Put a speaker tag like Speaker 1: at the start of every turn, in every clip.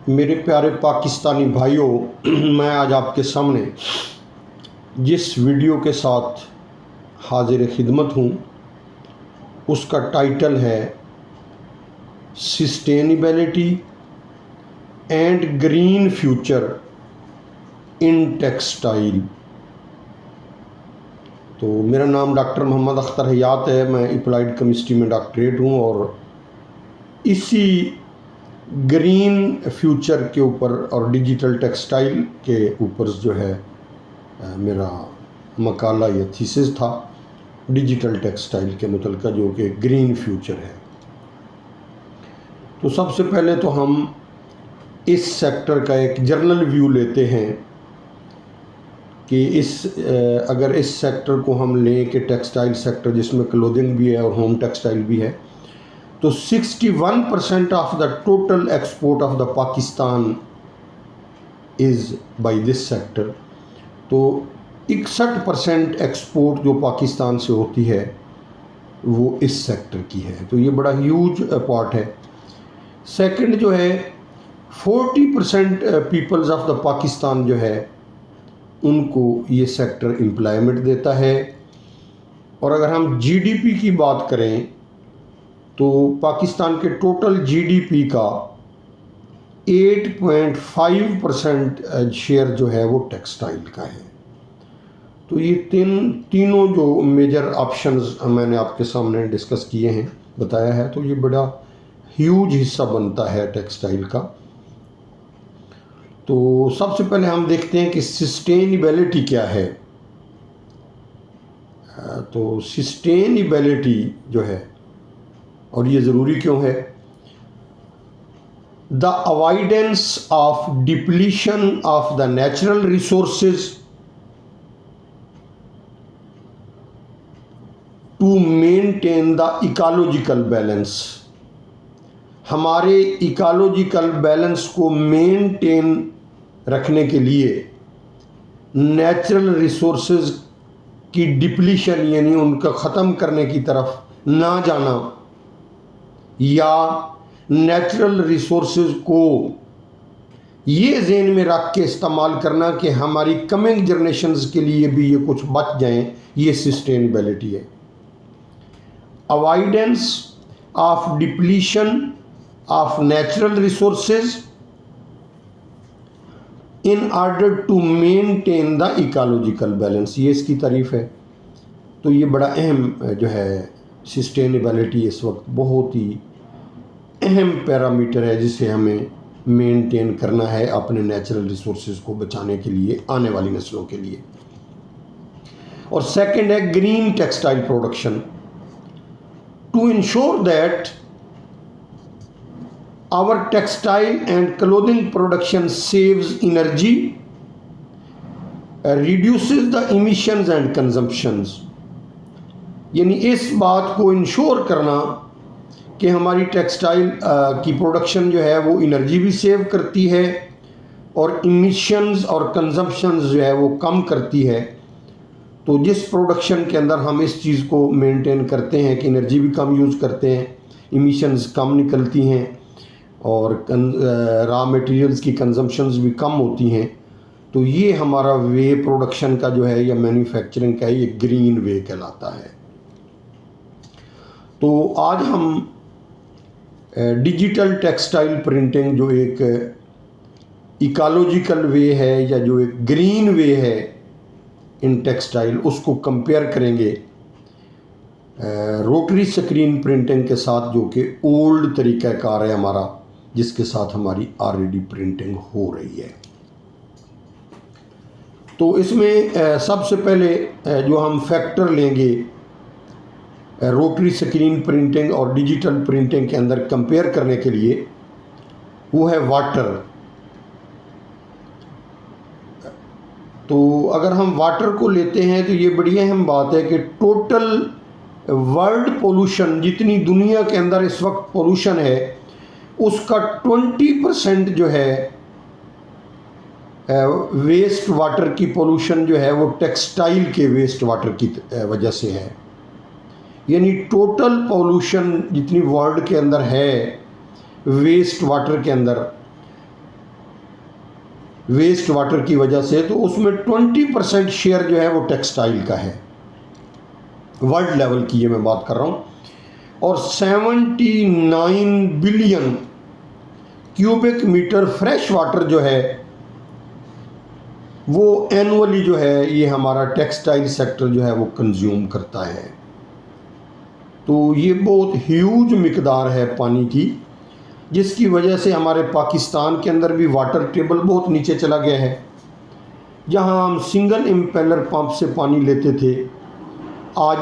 Speaker 1: मेरे प्यारे पाकिस्तानी भाइयों, मैं आज आपके सामने जिस वीडियो के साथ हाजिर खिदमत हूँ उसका टाइटल है sustainability and green future in textile. तो मेरा नाम डॉक्टर मोहम्मद अख्तर हयात है। मैं अप्लाइड केमिस्ट्री में डॉक्टरेट हूँ और इसी ग्रीन फ्यूचर के ऊपर और डिजिटल टेक्सटाइल के ऊपर जो है मेरा मकाला या थीसिस था, डिजिटल टेक्सटाइल के मुतल्लिक़ जो कि ग्रीन फ्यूचर है। तो सबसे पहले तो हम इस सेक्टर का एक जर्नल व्यू लेते हैं कि अगर इस सेक्टर को हम लें कि टेक्सटाइल सेक्टर जिसमें क्लोथिंग भी है और होम टेक्सटाइल भी है, तो 61% of the total export of the Pakistan is by this sector. तो 61% एक्सपोर्ट जो पाकिस्तान से होती है वो इस सेक्टर की है। तो ये बड़ा ह्यूज पार्ट है। सेकंड जो है 40% पीपल्स ऑफ द पाकिस्तान जो है उनको ये सेक्टर एम्प्लॉयमेंट देता है। और अगर हम जीडीपी की बात करें तो पाकिस्तान के टोटल जीडीपी का 8.5% शेयर जो है वो टेक्सटाइल का है। तो ये तीनों जो मेजर ऑप्शंस मैंने आपके सामने डिस्कस किए हैं, बताया है, तो ये बड़ा ह्यूज हिस्सा बनता है टेक्सटाइल का। तो सबसे पहले हम देखते हैं कि सस्टेनेबिलिटी क्या है। तो सस्टेनेबिलिटी जो है, और ये ज़रूरी क्यों है, the avoidance of depletion of the natural resources to maintain the ecological balance. हमारे इकोलॉजिकल बैलेंस को मेंटेन रखने के लिए नेचुरल रिसोर्सेज की डिप्लीशन यानी उनका ख़त्म करने की तरफ ना जाना, या नेचुरल रिसोर्सेज को ये ज़हन में रख के इस्तेमाल करना कि हमारी कमिंग जनरेशन्स के लिए भी ये कुछ बच जाएं, ये सस्टेनेबिलिटी है। Avoidance of depletion of natural resources in order to maintain the ecological balance, ये इसकी तारीफ है। तो ये बड़ा अहम जो है सस्टेनेबिलिटी इस वक्त बहुत ही अहम पैरामीटर है जिसे हमें मेंटेन करना है अपने नेचुरल रिसोर्सेज को बचाने के लिए, आने वाली नस्लों के लिए। और सेकंड है green textile production, to ensure that our textile and clothing production saves energy, reduces the emissions and consumptions. यानी इस बात को इंश्योर करना कि हमारी टेक्सटाइल की प्रोडक्शन जो है वो एनर्जी भी सेव करती है और इमिशंस और कंजम्पशंस जो है वो कम करती है। तो जिस प्रोडक्शन के अंदर हम इस चीज़ को मेंटेन करते हैं कि एनर्जी भी कम यूज़ करते हैं, इमिशंस कम निकलती हैं और रॉ मटेरियल्स की कंजम्पशंस भी कम होती हैं, तो ये हमारा वे प्रोडक्शन का जो है या मैन्युफैक्चरिंग का है, ये ग्रीन वे कहलाता है। तो आज हम डिजिटल टेक्सटाइल प्रिंटिंग जो एक इकोलॉजिकल वे है या जो एक ग्रीन वे है इन टेक्सटाइल, उसको कंपेयर करेंगे रोटरी स्क्रीन प्रिंटिंग के साथ, जो कि ओल्ड तरीक़ाकार है हमारा, जिसके साथ हमारी ऑलरेडी प्रिंटिंग हो रही है। तो इसमें सबसे पहले जो हम फैक्टर लेंगे रोटरी स्क्रीन प्रिंटिंग और डिजिटल प्रिंटिंग के अंदर कंपेयर करने के लिए, वो है वाटर। तो अगर हम वाटर को लेते हैं तो ये बड़ी अहम बात है कि टोटल वर्ल्ड पोल्यूशन, जितनी दुनिया के अंदर इस वक्त पोल्यूशन है, उसका 20% जो है वेस्ट वाटर की पोल्यूशन जो है वो टेक्सटाइल के वेस्ट वाटर की वजह से है। यानी टोटल पोल्यूशन जितनी वर्ल्ड के अंदर है वेस्ट वाटर के अंदर, वेस्ट वाटर की वजह से, तो उसमें 20% शेयर जो है वो टेक्सटाइल का है, वर्ल्ड लेवल की ये मैं बात कर रहा हूँ। और 79 billion cubic metre fresh water जो है वो एनुअली जो है ये हमारा टेक्सटाइल सेक्टर जो है वो कंज्यूम करता है। तो ये बहुत ह्यूज मिकदार है पानी की, जिसकी वजह से हमारे पाकिस्तान के अंदर भी वाटर टेबल बहुत नीचे चला गया है। जहां हम सिंगल इम्पेलर पंप से पानी लेते थे, आज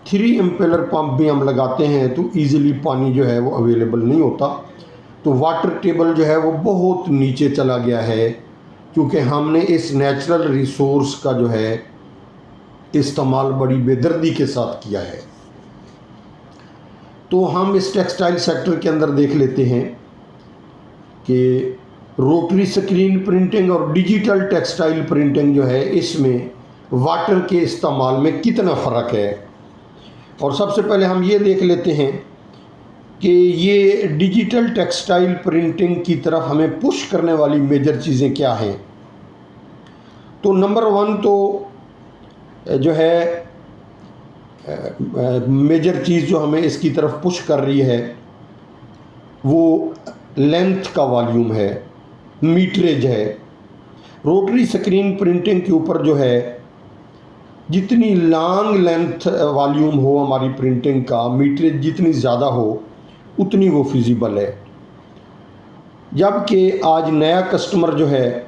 Speaker 1: 3 इम्पेलर पंप भी हम लगाते हैं तो ईज़िली पानी जो है वो अवेलेबल नहीं होता। तो वाटर टेबल जो है वो बहुत नीचे चला गया है, क्योंकि हमने इस नेचुरल रिसोर्स का जो है इस्तेमाल बड़ी बेदर्दी के साथ किया है। तो हम इस टेक्सटाइल सेक्टर के अंदर देख लेते हैं कि रोटरी स्क्रीन प्रिंटिंग और डिजिटल टेक्सटाइल प्रिंटिंग जो है, इसमें वाटर के इस्तेमाल में कितना फ़र्क है। और सबसे पहले हम ये देख लेते हैं कि ये डिजिटल टेक्सटाइल प्रिंटिंग की तरफ हमें पुश करने वाली मेजर चीज़ें क्या हैं। तो नंबर 1 तो जो है मेजर चीज़ जो हमें इसकी तरफ पुश कर रही है वो लेंथ का वॉल्यूम है, मीटरेज है। रोटरी स्क्रीन प्रिंटिंग के ऊपर जो है जितनी लॉन्ग लेंथ वॉल्यूम हो हमारी प्रिंटिंग का, मीटरेज जितनी ज़्यादा हो उतनी वो फिजिबल है। जबकि आज नया कस्टमर जो है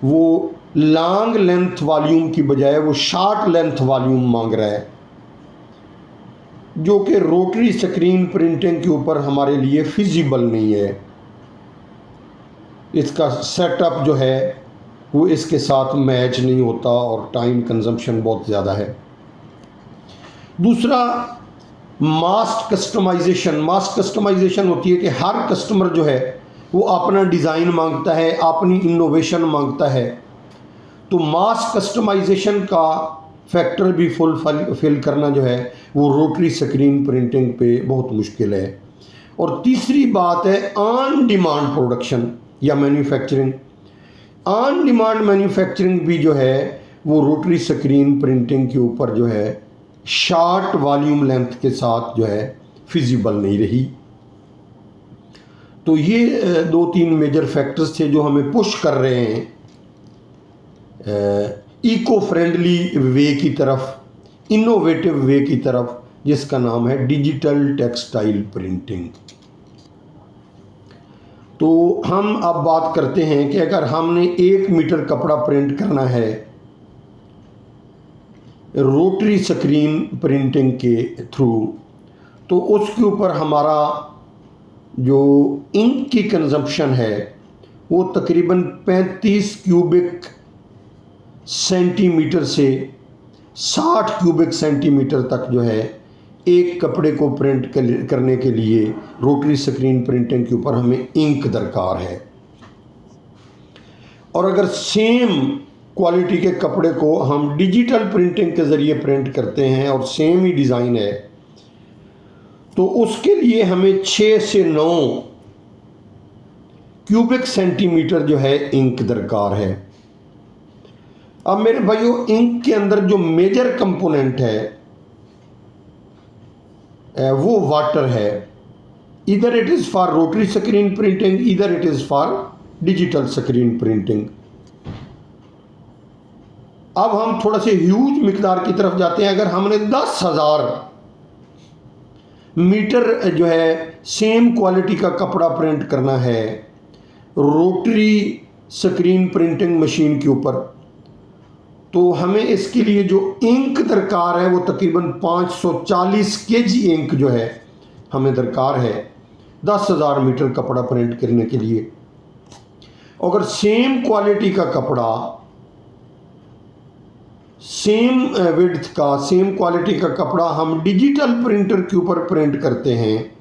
Speaker 1: वो लॉन्ग लेंथ वॉल्यूम की बजाय वो शॉर्ट लेंथ वॉल्यूम मांग रहा है, जो कि रोटरी स्क्रीन प्रिंटिंग के ऊपर हमारे लिए फिजिबल नहीं है। इसका सेटअप जो है वो इसके साथ मैच नहीं होता और टाइम कंजम्पशन बहुत ज़्यादा है। दूसरा, मास कस्टमाइजेशन होती है कि हर कस्टमर जो है वो अपना डिज़ाइन मांगता है, अपनी इनोवेशन मांगता है। तो मास कस्टमाइजेशन का फैक्टर भी फुलफिल करना जो है वो रोटरी स्क्रीन प्रिंटिंग पे बहुत मुश्किल है। और तीसरी बात है ऑन डिमांड प्रोडक्शन या मैन्युफैक्चरिंग। ऑन डिमांड मैन्युफैक्चरिंग भी जो है वो रोटरी स्क्रीन प्रिंटिंग के ऊपर जो है शॉर्ट वॉल्यूम लेंथ के साथ जो है फिजिबल नहीं रही। तो ये 2-3 मेजर फैक्टर्स थे जो हमें पुश कर रहे हैं इको फ्रेंडली वे की तरफ, इनोवेटिव वे की तरफ, जिसका नाम है डिजिटल टेक्सटाइल प्रिंटिंग। तो हम अब बात करते हैं कि अगर हमने 1 मीटर कपड़ा प्रिंट करना है रोटरी स्क्रीन प्रिंटिंग के थ्रू, तो उसके ऊपर हमारा जो इंक की कंजम्पशन है वो तकरीबन 35 क्यूबिक सेंटीमीटर से 60 क्यूबिक सेंटीमीटर तक जो है एक कपड़े को प्रिंट करने के लिए रोटरी स्क्रीन प्रिंटिंग के ऊपर हमें इंक दरकार है। और अगर सेम क्वालिटी के कपड़े को हम डिजिटल प्रिंटिंग के ज़रिए प्रिंट करते हैं और सेम ही डिज़ाइन है, तो उसके लिए हमें 6 से 9 क्यूबिक सेंटीमीटर जो है इंक दरकार है। अब मेरे भाइयों, इंक के अंदर जो मेजर कंपोनेंट है वो वाटर है। इधर it is for rotary screen printing, इधर it is for digital screen printing. अब हम थोड़ा से ह्यूज मिकदार की तरफ जाते हैं। अगर हमने 10,000 मीटर जो है सेम क्वालिटी का कपड़ा प्रिंट करना है रोटरी स्क्रीन प्रिंटिंग मशीन के ऊपर, तो हमें इसके लिए जो इंक दरकार है वो तकरीबन 540 kg इंक जो है हमें दरकार है 10,000 मीटर कपड़ा प्रिंट करने के लिए। अगर सेम क्वालिटी का कपड़ा, सेम विड्थ का, सेम क्वालिटी का कपड़ा हम डिजिटल प्रिंटर के ऊपर प्रिंट करते हैं,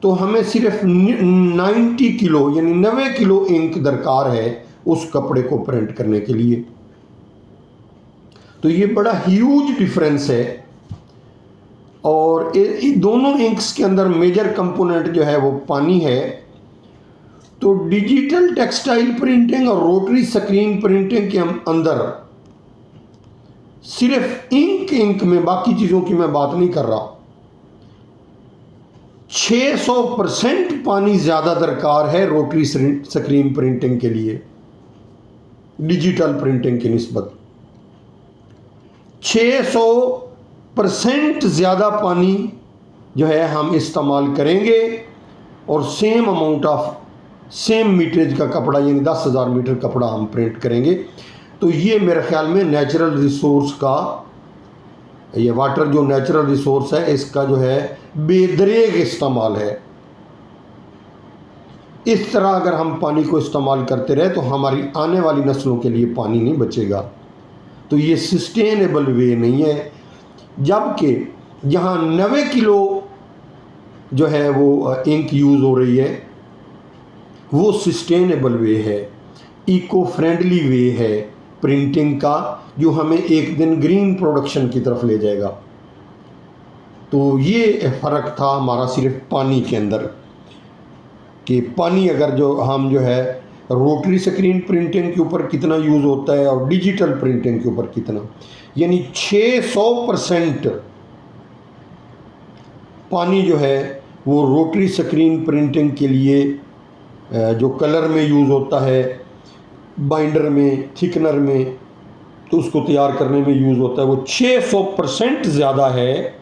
Speaker 1: तो हमें सिर्फ 90 किलो यानी 90 किलो इंक दरकार है उस कपड़े को प्रिंट करने के लिए। तो ये बड़ा ह्यूज डिफरेंस है। और दोनों इंक्स के अंदर मेजर कंपोनेंट जो है वो पानी है। तो डिजिटल टेक्सटाइल प्रिंटिंग और रोटरी स्क्रीन प्रिंटिंग के अंदर सिर्फ इंक में, बाकी चीज़ों की मैं बात नहीं कर रहा, 600% पानी ज़्यादा दरकार है रोटरी स्क्रीन प्रिंटिंग के लिए डिजिटल प्रिंटिंग की निस्बत। 600% ज़्यादा पानी जो है हम इस्तेमाल करेंगे और सेम अमाउंट ऑफ सेम मीटरेज का कपड़ा यानी 10,000 मीटर कपड़ा हम प्रिंट करेंगे। तो ये मेरे ख्याल में नेचुरल रिसोर्स का, ये वाटर जो नेचुरल रिसोर्स है इसका जो है बेदरेग इस्तेमाल है। इस तरह अगर हम पानी को इस्तेमाल करते रहे तो हमारी आने वाली नस्लों के लिए पानी नहीं बचेगा। तो ये सस्टेनेबल वे नहीं है। जबकि जहाँ 90 किलो जो है वो इंक यूज़ हो रही है वो सस्टेनेबल वे है, इको फ्रेंडली वे है प्रिंटिंग का, जो हमें एक दिन ग्रीन प्रोडक्शन की तरफ ले जाएगा। तो ये फ़र्क था हमारा सिर्फ पानी के अंदर कि पानी अगर जो हम जो है रोटरी स्क्रीन प्रिंटिंग के ऊपर कितना यूज़ होता है और डिजिटल प्रिंटिंग के ऊपर कितना, यानी 600% पानी जो है वो रोटरी स्क्रीन प्रिंटिंग के लिए जो कलर में यूज़ होता है, बाइंडर में, थिकनर में, तो उसको तैयार करने में यूज़ होता है, वो 600% ज़्यादा है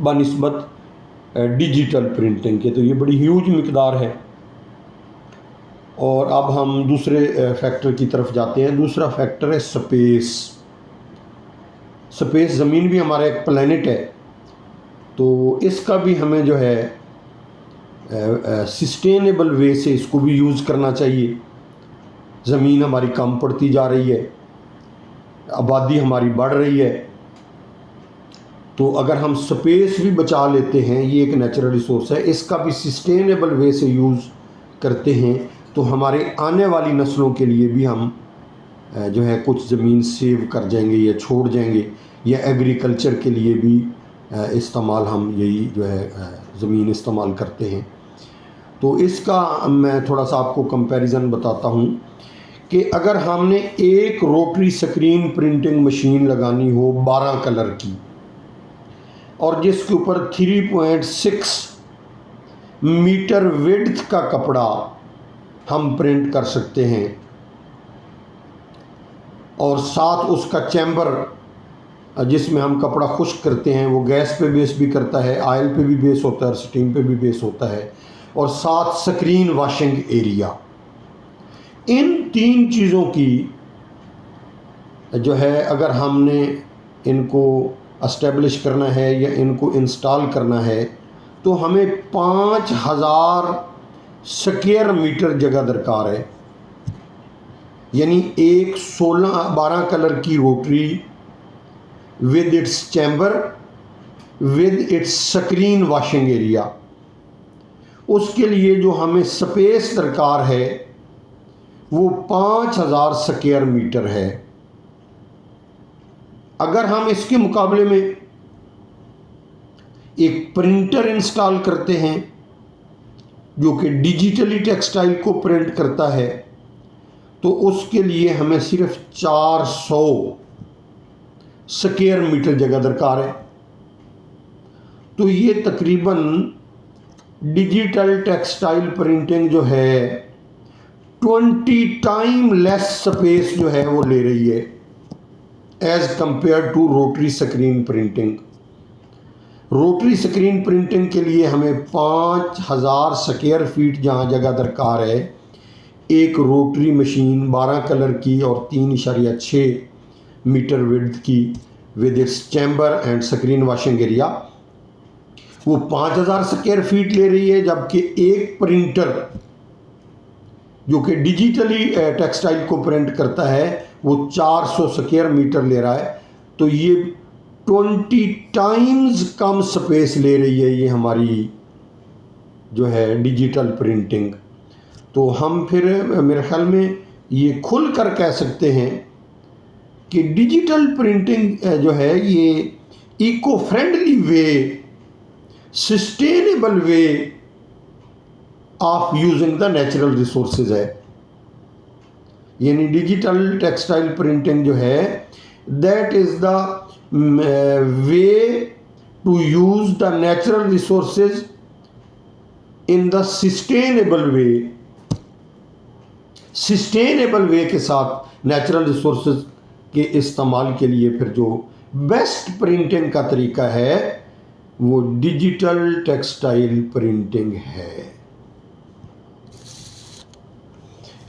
Speaker 1: बनिस्बत डिजिटल प्रिंटिंग के। तो ये बड़ी ह्यूज मिकदार है। और अब हम दूसरे फैक्टर की तरफ जाते हैं। दूसरा फैक्टर है स्पेस। स्पेस, ज़मीन भी हमारा एक प्लैनेट है, तो इसका भी हमें जो है सस्टेनेबल वे से इसको भी यूज़ करना चाहिए। ज़मीन हमारी कम पड़ती जा रही है, आबादी हमारी बढ़ रही है, तो अगर हम स्पेस भी बचा लेते हैं, ये एक नेचुरल रिसोर्स है, इसका भी सस्टेनेबल वे से यूज़ करते हैं तो हमारे आने वाली नस्लों के लिए भी हम जो है कुछ ज़मीन सेव कर जाएंगे या छोड़ जाएंगे, या एग्रीकल्चर के लिए भी इस्तेमाल हम यही जो है ज़मीन इस्तेमाल करते हैं। तो इसका मैं थोड़ा सा आपको कंपैरिजन बताता हूँ कि अगर हमने एक रोटरी स्क्रीन प्रिंटिंग मशीन लगानी हो 12 कलर की और जिसके ऊपर 3.6 मीटर विड्थ का कपड़ा हम प्रिंट कर सकते हैं, और साथ उसका चैम्बर जिसमें हम कपड़ा खुश्क करते हैं वो गैस पे बेस भी करता है, ऑयल पे भी बेस होता है, स्टीम पे भी बेस होता है, और साथ स्क्रीन वॉशिंग एरिया। इन 3 चीज़ों की जो है अगर हमने इनको एस्टेब्लिश करना है या इनको इंस्टॉल करना है तो हमें 5000 स्क्वायर मीटर जगह दरकार है। यानी एक 12 कलर की rotary with its chamber with its screen washing area, उसके लिए जो हमें स्पेस दरकार है वो 5000 स्क्वायर मीटर है। अगर हम इसके मुकाबले में एक प्रिंटर इंस्टॉल करते हैं जो कि डिजिटली टेक्सटाइल को प्रिंट करता है तो उसके लिए हमें सिर्फ 400 स्क्वायर मीटर जगह दरकार है। तो ये तकरीबन डिजिटल टेक्सटाइल प्रिंटिंग जो है 20 टाइम लेस स्पेस जो है वो ले रही है as compare to rotary screen printing. Rotary screen printing के लिए हमें 5000 स्क्वायर फीट जहाँ जगह दरकार है, एक रोटरी मशीन 12 कलर की और 3.6 मीटर विड्थ की with its chamber and screen washing area, वो 5000 स्क्वायर फीट ले रही है। जबकि एक प्रिंटर जो कि डिजिटली टेक्सटाइल को प्रिंट करता है वो 400 स्क्वायर मीटर ले रहा है। तो ये 20 टाइम्स कम स्पेस ले रही है ये हमारी जो है डिजिटल प्रिंटिंग। तो हम फिर मेरे ख्याल में ये खुल कर कह सकते हैं कि डिजिटल प्रिंटिंग जो है ये eco friendly way, sustainable way of using the natural resources है। यानी डिजिटल टेक्सटाइल प्रिंटिंग जो है that is the way to use the natural resources in the sustainable way. Sustainable way के साथ नेचुरल रिसोर्सेज के इस्तेमाल के लिए फिर जो बेस्ट प्रिंटिंग का तरीका है वो डिजिटल टेक्सटाइल प्रिंटिंग है।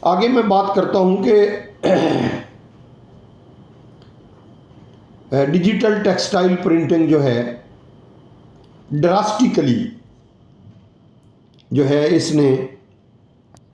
Speaker 1: आगे मैं बात करता हूं कि डिजिटल टेक्सटाइल प्रिंटिंग जो है ड्रास्टिकली जो है इसने